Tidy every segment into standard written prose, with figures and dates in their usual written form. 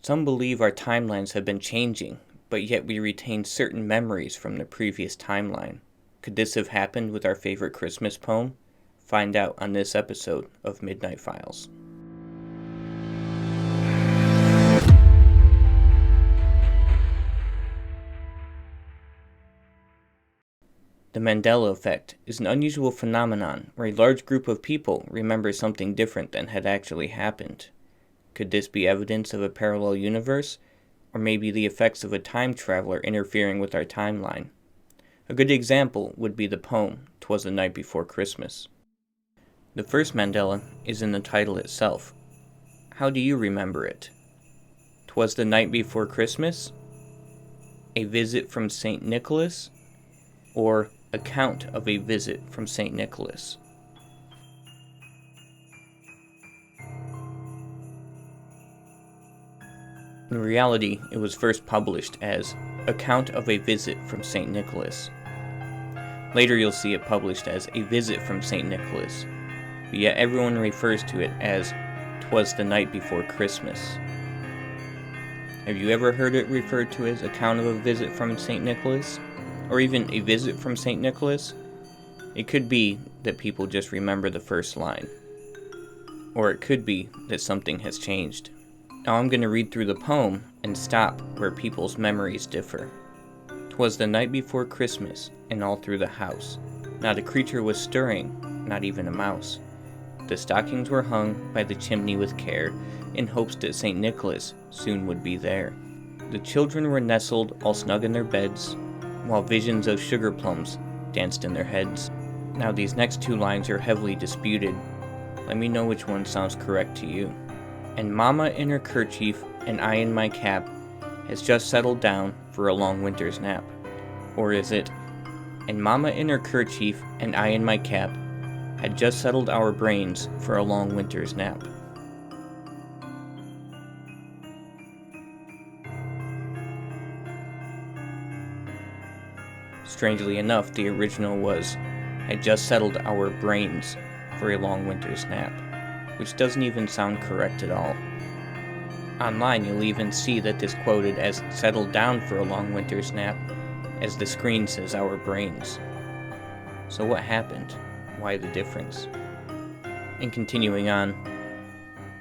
Some believe our timelines have been changing, but yet we retain certain memories from the previous timeline. Could this have happened with our favorite Christmas poem? Find out on this episode of Midnight Files. The Mandela effect is an unusual phenomenon where a large group of people remember something different than had actually happened. Could this be evidence of a parallel universe, or maybe the effects of a time traveler interfering with our timeline? A good example would be the poem, "Twas the Night Before Christmas." The first Mandela is in the title itself. How do you remember it? "'Twas the night before Christmas," "A visit from St. Nicholas," or "Account of a visit from St. Nicholas." In reality, it was first published as "Account of a Visit from St. Nicholas." Later you'll see it published as "A Visit from St. Nicholas," but yet everyone refers to it as "'Twas the Night Before Christmas." Have you ever heard it referred to as "Account of a Visit from St. Nicholas"? Or even "A Visit from St. Nicholas"? It could be that people just remember the first line. Or it could be that something has changed. Now I'm going to read through the poem and stop where people's memories differ. "'Twas the night before Christmas, and all through the house not a creature was stirring, not even a mouse. The stockings were hung by the chimney with care, in hopes that St. Nicholas soon would be there. The children were nestled all snug in their beds, while visions of sugar plums danced in their heads." Now these next two lines are heavily disputed. Let me know which one sounds correct to you. "And Mama in her kerchief, and I in my cap, has just settled down for a long winter's nap." Or is it, "And Mama in her kerchief, and I in my cap, had just settled our brains for a long winter's nap"? Strangely enough, the original was, "had just settled our brains for a long winter's nap," which doesn't even sound correct at all. Online, you'll even see that this quoted as "settled down for a long winter's nap," as the screen says "our brains." So what happened? Why the difference? And continuing on,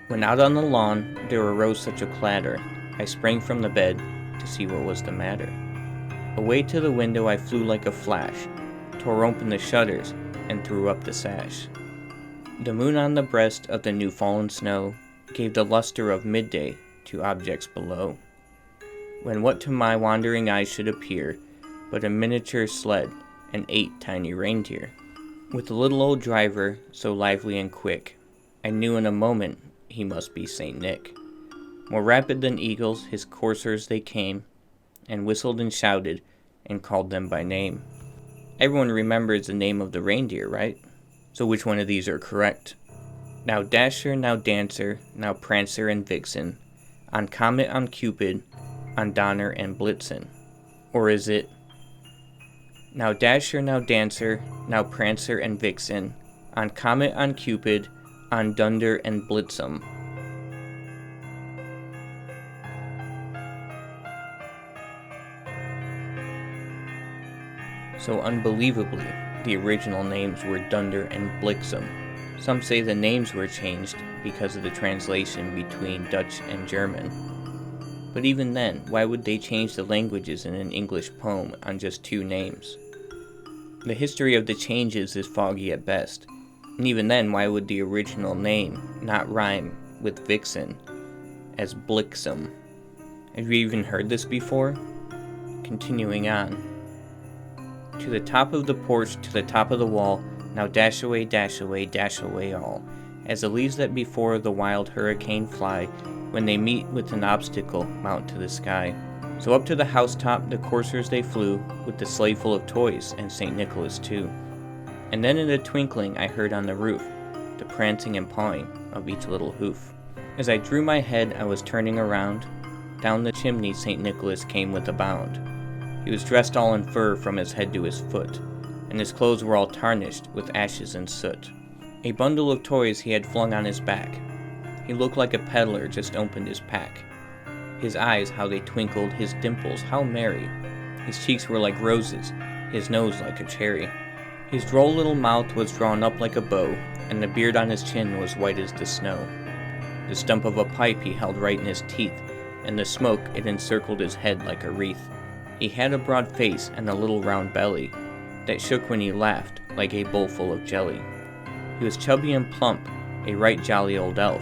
"When out on the lawn there arose such a clatter, I sprang from the bed to see what was the matter. Away to the window I flew like a flash, tore open the shutters, and threw up the sash. The moon on the breast of the new fallen snow gave the luster of midday to objects below, when what to my wandering eyes should appear but a miniature sled and 8 tiny reindeer. With a little old driver, so lively and quick, I knew in a moment he must be Saint Nick. More rapid than eagles his coursers they came, and whistled and shouted, and called them by name." Everyone remembers the name of the reindeer, right? So which one of these are correct? "Now Dasher, now Dancer, now Prancer and Vixen, on Comet, on Cupid, on Donner and Blitzen." Or is it, "Now Dasher, now Dancer, now Prancer and Vixen, on Comet, on Cupid, on Dunder and Blitzum"? So unbelievably, the original names were Dunder and Blixum. Some say the names were changed because of the translation between Dutch and German. But even then, why would they change the languages in an English poem on just 2 names? The history of the changes is foggy at best, and even then, why would the original name not rhyme with Vixen as Blixum? Have you even heard this before? Continuing on. "To the top of the porch, to the top of the wall, now dash away, dash away, dash away all, as the leaves that before the wild hurricane fly, when they meet with an obstacle, mount to the sky. So up to the housetop the coursers they flew, with the sleigh full of toys, and St. Nicholas too. And then in a twinkling I heard on the roof the prancing and pawing of each little hoof. As I drew my head I was turning around, down the chimney St. Nicholas came with a bound. He was dressed all in fur from his head to his foot, and his clothes were all tarnished with ashes and soot. A bundle of toys he had flung on his back. He looked like a peddler just opened his pack. His eyes, how they twinkled, his dimples, how merry. His cheeks were like roses, his nose like a cherry. His droll little mouth was drawn up like a bow, and the beard on his chin was white as the snow. The stump of a pipe he held right in his teeth, and the smoke it encircled his head like a wreath. He had a broad face and a little round belly, that shook when he laughed like a bowl full of jelly. He was chubby and plump, a right jolly old elf,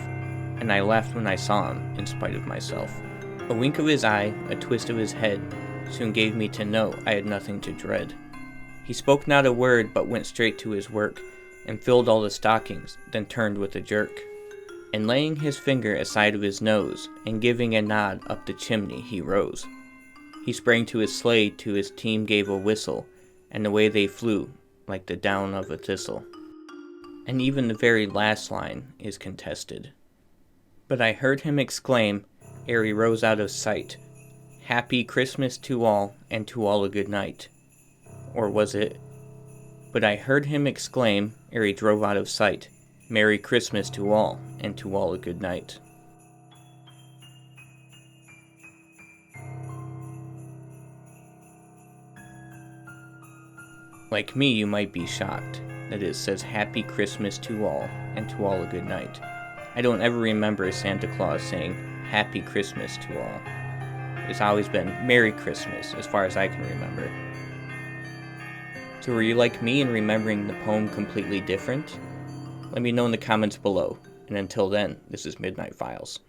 and I laughed when I saw him, in spite of myself. A wink of his eye, a twist of his head, soon gave me to know I had nothing to dread. He spoke not a word, but went straight to his work, and filled all the stockings, then turned with a jerk. And laying his finger aside of his nose, and giving a nod up the chimney, he rose. He sprang to his sleigh, to his team gave a whistle, and away they flew, like the down of a thistle. And even the very last line is contested. But I heard him exclaim, ere he rose out of sight, "Happy Christmas to all, and to all a good night." Or was it, but I heard him exclaim, ere he drove out of sight, "Merry Christmas to all, and to all a good night." Like me, you might be shocked that it says Happy Christmas to all, and to all a good night. I don't ever remember Santa Claus saying Happy Christmas to all. It's always been Merry Christmas, as far as I can remember. So were you like me in remembering the poem completely different? Let me know in the comments below, and until then, this is Midnight Files.